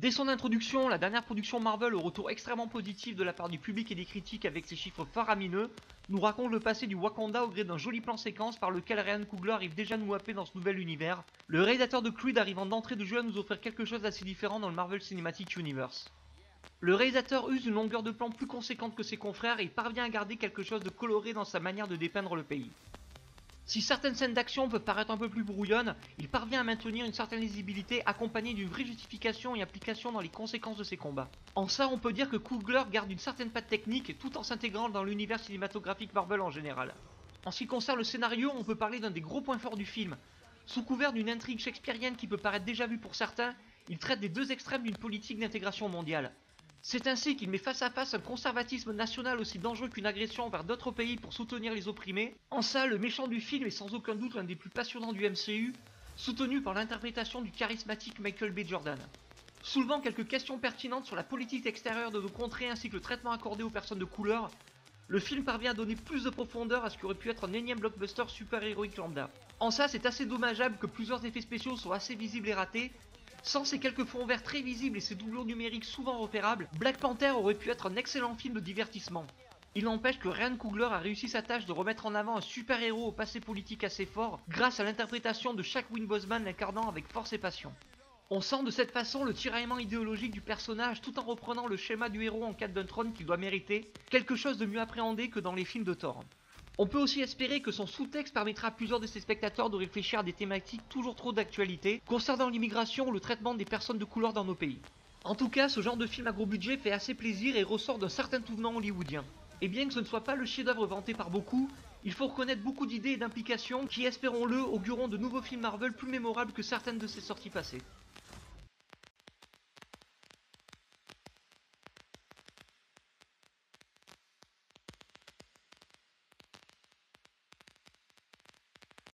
Dès son introduction, la dernière production Marvel au retour extrêmement positif de la part du public et des critiques avec ses chiffres faramineux, nous raconte le passé du Wakanda au gré d'un joli plan séquence par lequel Ryan Coogler arrive déjà à nous happer dans ce nouvel univers, le réalisateur de Creed arrivant d'entrée de jeu à nous offrir quelque chose d'assez différent dans le Marvel Cinematic Universe. Le réalisateur use une longueur de plan plus conséquente que ses confrères et il parvient à garder quelque chose de coloré dans sa manière de dépeindre le pays. Si certaines scènes d'action peuvent paraître un peu plus brouillonnes, il parvient à maintenir une certaine lisibilité accompagnée d'une vraie justification et application dans les conséquences de ses combats. En ça, on peut dire que Coogler garde une certaine patte technique tout en s'intégrant dans l'univers cinématographique Marvel en général. En ce qui concerne le scénario, on peut parler d'un des gros points forts du film. Sous couvert d'une intrigue shakespearienne qui peut paraître déjà vue pour certains, il traite des deux extrêmes d'une politique d'intégration mondiale. C'est ainsi qu'il met face à face un conservatisme national aussi dangereux qu'une agression vers d'autres pays pour soutenir les opprimés. En ça, le méchant du film est sans aucun doute l'un des plus passionnants du MCU, soutenu par l'interprétation du charismatique Michael B. Jordan. Soulevant quelques questions pertinentes sur la politique extérieure de nos contrées ainsi que le traitement accordé aux personnes de couleur, le film parvient à donner plus de profondeur à ce qui aurait pu être un énième blockbuster super-héroïque lambda. En ça, c'est assez dommageable que plusieurs effets spéciaux soient assez visibles et ratés. Sans ces quelques fonds verts très visibles et ces doublons numériques souvent repérables, Black Panther aurait pu être un excellent film de divertissement. Il n'empêche que Ryan Coogler a réussi sa tâche de remettre en avant un super-héros au passé politique assez fort, grâce à l'interprétation de Chadwick Boseman l'incarnant avec force et passion. On sent de cette façon le tiraillement idéologique du personnage tout en reprenant le schéma du héros en quête d'un trône qu'il doit mériter, quelque chose de mieux appréhendé que dans les films de Thor. On peut aussi espérer que son sous-texte permettra à plusieurs de ses spectateurs de réfléchir à des thématiques toujours trop d'actualité concernant l'immigration ou le traitement des personnes de couleur dans nos pays. En tout cas, ce genre de film à gros budget fait assez plaisir et ressort d'un certain tout venant hollywoodien. Et bien que ce ne soit pas le chef-d'œuvre vanté par beaucoup, il faut reconnaître beaucoup d'idées et d'implications qui, espérons-le, augureront de nouveaux films Marvel plus mémorables que certaines de ses sorties passées.